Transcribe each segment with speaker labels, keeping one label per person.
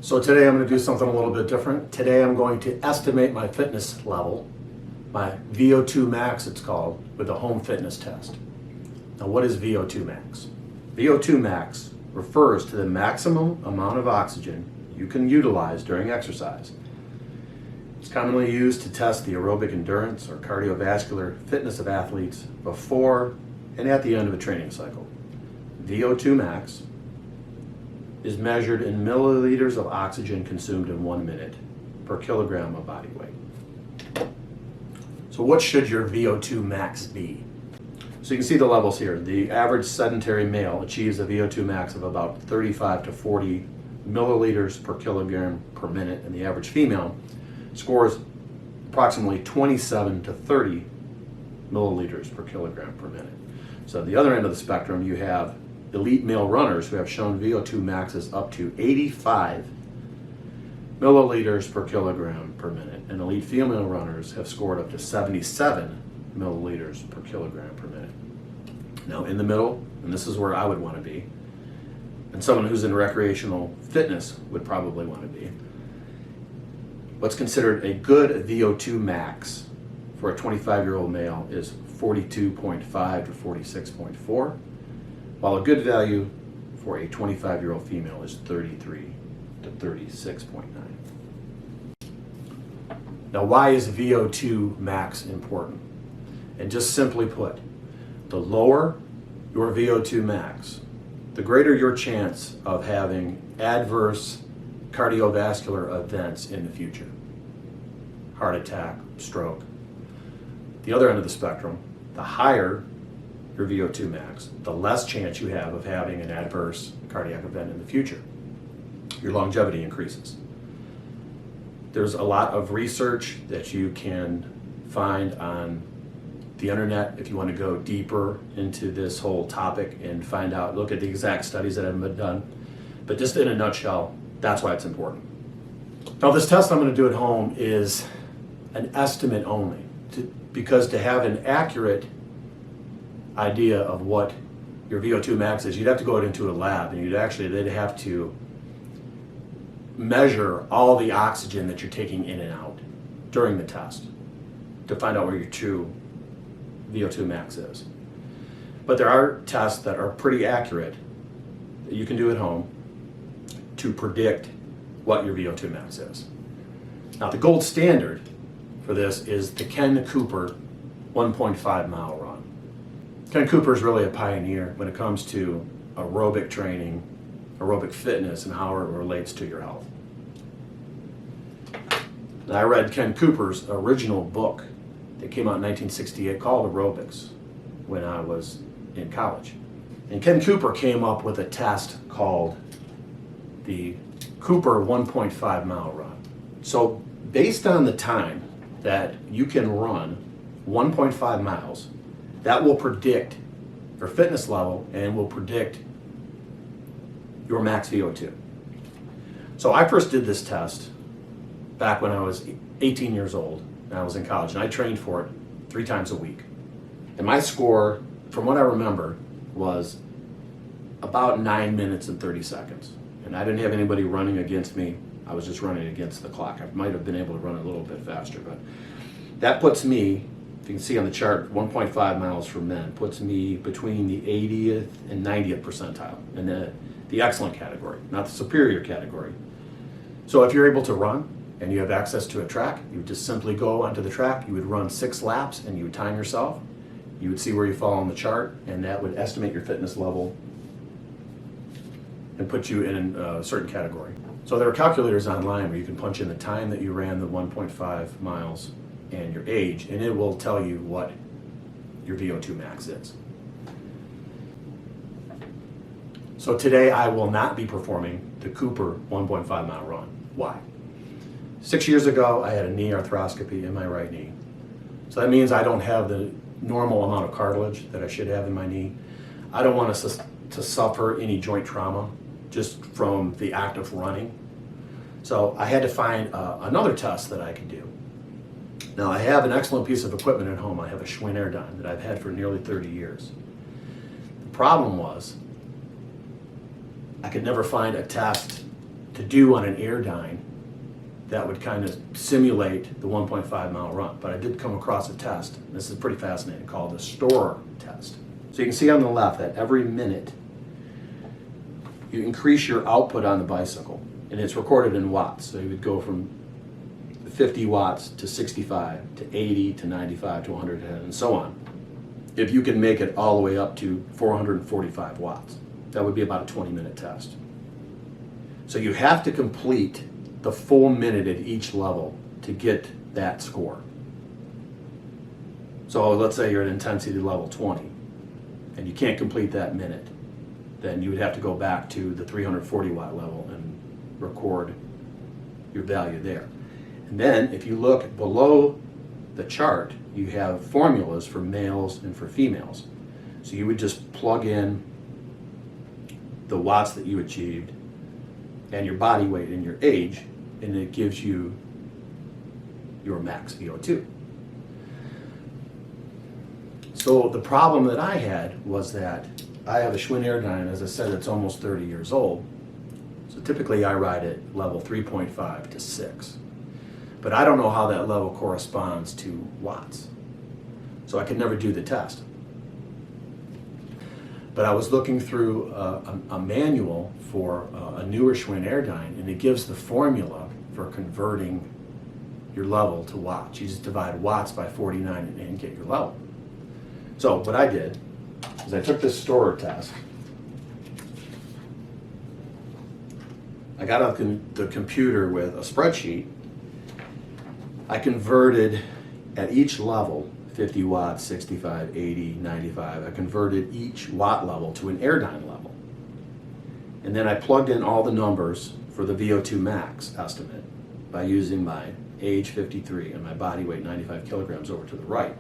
Speaker 1: So today I'm going to do something a little bit different. Today I'm going to estimate my fitness level, my Vo2 Max it's called, with a home fitness test. Now what is Vo2 Max? Vo2 Max refers to the maximum amount of oxygen you can utilize during exercise. It's commonly used to test the aerobic endurance or cardiovascular fitness of athletes before and at the end of a training cycle. Vo2 Max is measured in milliliters of oxygen consumed in 1 minute per kilogram of body weight. So what should your Vo2 Max be? So you can see the levels here. The average sedentary male achieves a Vo2 Max of about 35 to 40 milliliters per kilogram per minute, and the average female scores approximately 27 to 30 milliliters per kilogram per minute. So at the other end of the spectrum, you have elite male runners who have shown Vo2 maxes up to 85 milliliters per kilogram per minute, and elite female runners have scored up to 77 milliliters per kilogram per minute. Now in the middle, and this is where I would want to be, and someone who's in recreational fitness would probably want to be, what's considered a good Vo2 max for a 25-year-old male is 42.5 to 46.4, while a good value for a 25-year-old female is 33 to 36.9. Now, why is Vo2 max important? And just simply put, the lower your Vo2 max, the greater your chance of having adverse cardiovascular events in the future. Heart attack, stroke. The other end of the spectrum, the higher your Vo2 max, the less chance you have of having an adverse cardiac event in the future. Your longevity increases. There's a lot of research that you can find on the internet if you want to go deeper into this whole topic and find out, look at the exact studies that have been done. But just in a nutshell, that's why it's important. Now this test I'm going to do at home is an estimate only, because to have an accurate idea of what your Vo2 max is, you'd have to go into a lab and they'd have to measure all the oxygen that you're taking in and out during the test to find out where your true Vo2 max is. But there are tests that are pretty accurate that you can do at home to predict what your Vo2 max is. Now the gold standard for this is the Ken Cooper 1.5 mile run. Ken Cooper is really a pioneer when it comes to aerobic training, aerobic fitness, and how it relates to your health. And I read Ken Cooper's original book that came out in 1968 called Aerobics when I was in college. And Ken Cooper came up with a test called the Cooper 1.5 mile run. So based on the time that you can run 1.5 miles, that will predict your fitness level and will predict your max VO2. So I first did this test back when I was 18 years old and I was in college, and I trained for it 3 times a week. And my score, from what I remember, was about 9 minutes and 30 seconds. And I didn't have anybody running against me. I was just running against the clock. I might have been able to run a little bit faster, but that puts me, if you can see on the chart, 1.5 miles for men, puts me between the 80th and 90th percentile in the excellent category, not the superior category. So if you're able to run and you have access to a track, you would just simply go onto the track, you would run 6 laps and you would time yourself. You would see where you fall on the chart, and that would estimate your fitness level and put you in a certain category. So there are calculators online where you can punch in the time that you ran the 1.5 miles and your age, and it will tell you what your Vo2 max is. So today I will not be performing the Cooper 1.5 mile run. Why? 6 years ago, I had a knee arthroscopy in my right knee. So that means I don't have the normal amount of cartilage that I should have in my knee. I don't want us to suffer any joint trauma just from the act of running. So I had to find another test that I could do. Now I have an excellent piece of equipment at home. I have a Schwinn Airdyne that I've had for nearly 30 years. The problem was I could never find a test to to do on an Airdyne that would kind of simulate the 1.5 mile run. But I did come across a test, this is pretty fascinating, called the Storer test. So you can see on the left that every minute you increase your output on the bicycle, and it's recorded in watts. So you would go from 50 watts to 65 to 80 to 95 to 100 and so on. If you can make it all the way up to 445 watts, that would be about a 20-minute test. So you have to complete the full minute at each level to get that score. So let's say you're at intensity level 20 and you can't complete that minute, then you would have to go back to the 340 watt level and record your value there. And then if you look below the chart, you have formulas for males and for females. So you would just plug in the watts that you achieved and your body weight and your age, and it gives you your max VO2. So the problem that I had was that I have a Schwinn Airdyne, as I said, it's almost 30 years old. So typically I ride at level 3.5 to 6. But I don't know how that level corresponds to watts. So I could never do the test. But I was looking through a manual for a newer Schwinn Airdyne, and it gives the formula for converting your level to watts. You just divide watts by 49 and get your level. So what I did is I took this Storer test. I got on the computer with a spreadsheet. I converted at each level 50 watts, 65, 80, 95. I converted each watt level to an Airdyne level. And then I plugged in all the numbers for the VO2 max estimate by using my age 53 and my body weight 95 kilograms over to the right.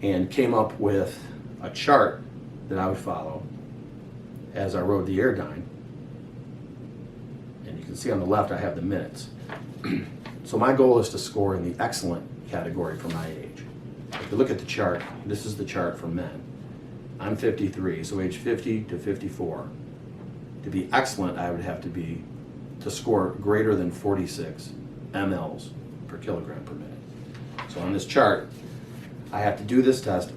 Speaker 1: And came up with a chart that I would follow as I rode the Airdyne. And you can see on the left I have the minutes. So my goal is to score in the excellent category for my age. If you look at the chart, this is the chart for men. I'm 53, so age 50 to 54. To be excellent, I would have to score greater than 46 mLs per kilogram per minute. So on this chart, I have to do this test.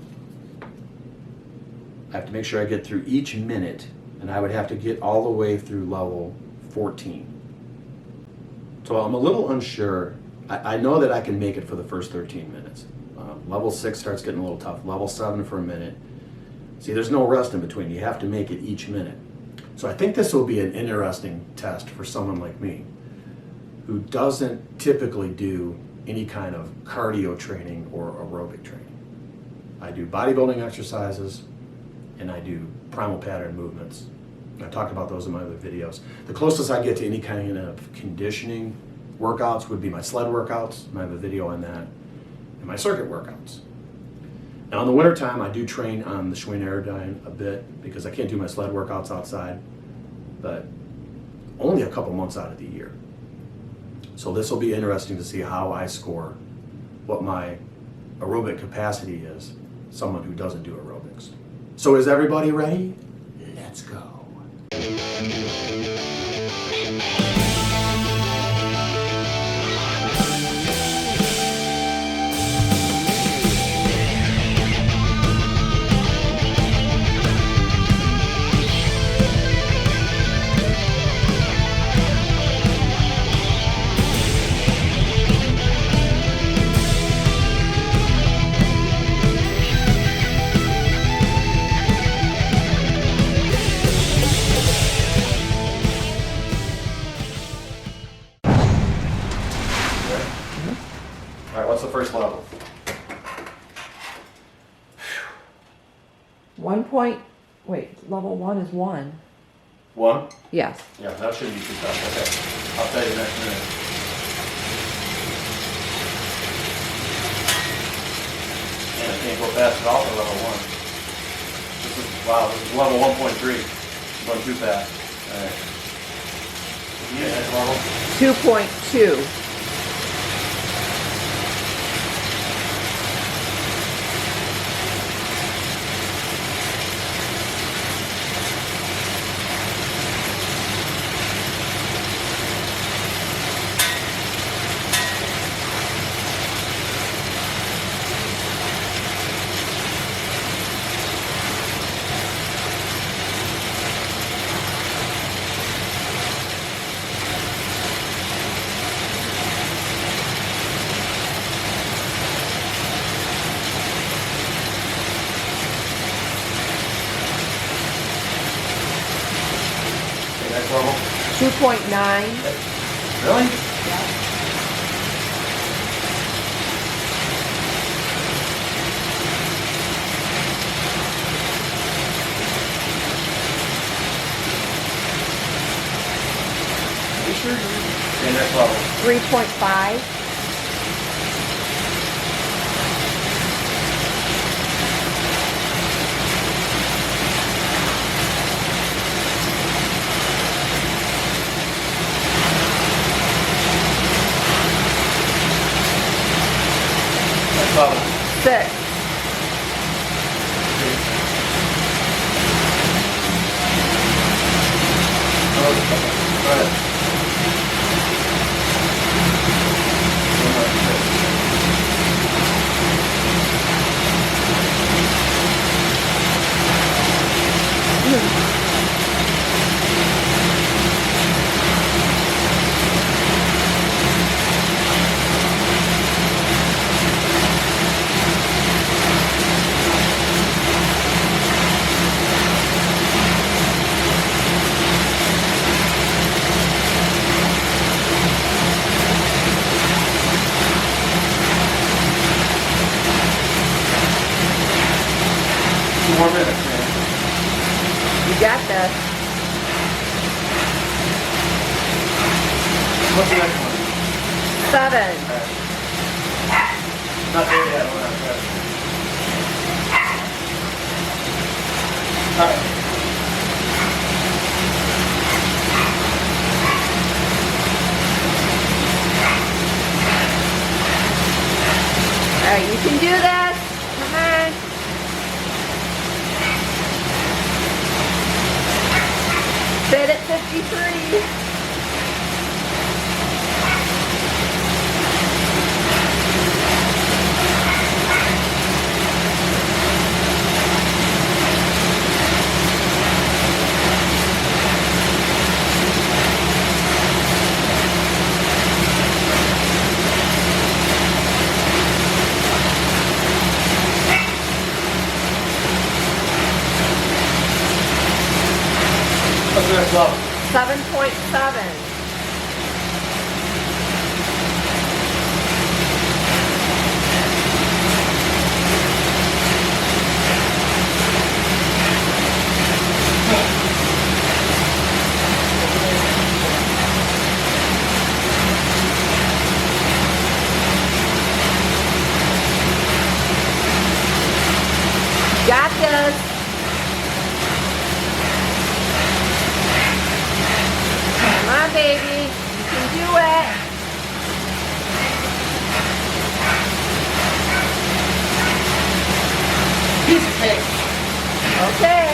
Speaker 1: I have to make sure I get through each minute, and I would have to get all the way through level 14. So I'm a little unsure. I know that I can make it for the first 13 minutes. Level 6 starts getting a little tough. Level 7 for a minute. See, there's no rest in between. You have to make it each minute. So I think this will be an interesting test for someone like me who doesn't typically do any kind of cardio training or aerobic training. I do bodybuilding exercises and I do primal pattern movements. I talked about those in my other videos. The closest I get to any kind of conditioning workouts would be my sled workouts. I have a video on that. And my circuit workouts. Now in the wintertime, I do train on the Schwinn Airdyne a bit because I can't do my sled workouts outside, but only a couple months out of the year. So this will be interesting to see how I score what my aerobic capacity is, someone who doesn't do aerobics. So is everybody ready? Let's go. All right, what's the first level?
Speaker 2: Level 1 is 1.
Speaker 1: 1?
Speaker 2: Yes.
Speaker 1: Yeah, that shouldn't be too tough. Okay, I'll tell you next minute. Man, I can't go fast at all for level 1. This is level 1.3. I'm going too fast. All right. Yeah, next level.
Speaker 2: 2.2. 2.9.
Speaker 1: Really? Are you sure you're in this level?
Speaker 2: 3.5.
Speaker 1: Next level.
Speaker 2: 6.
Speaker 1: Go ahead. Two more minutes, man.
Speaker 2: You got this.
Speaker 1: What's the next one?
Speaker 2: 7.
Speaker 1: Not there yet. We're not there. All right.
Speaker 2: All right, you can do this. Come on. Fit at 53.
Speaker 1: What's the next level?
Speaker 2: 7.7. Got this. Come on, baby. You can do it.
Speaker 1: Piece of cake.
Speaker 2: Okay.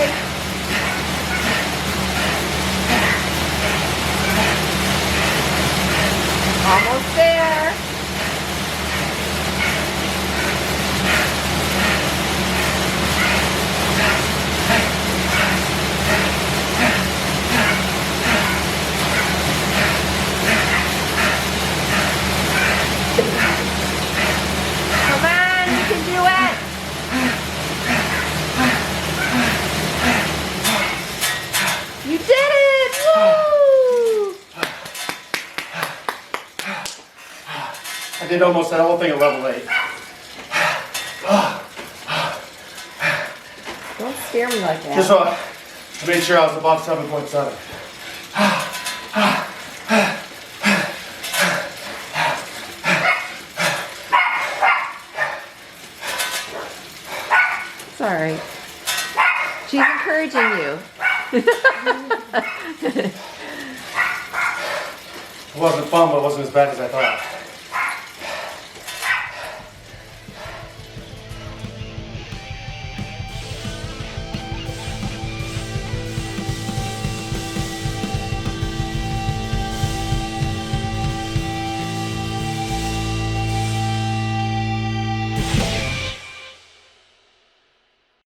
Speaker 2: Almost there. Come on, you can do it. You did it! Woo!
Speaker 1: I did almost that whole thing at level 8.
Speaker 2: Don't scare me like that.
Speaker 1: Just so I made sure I was above 7.7.
Speaker 2: It's all right. She's encouraging you.
Speaker 1: It wasn't fun, but it wasn't as bad as I thought.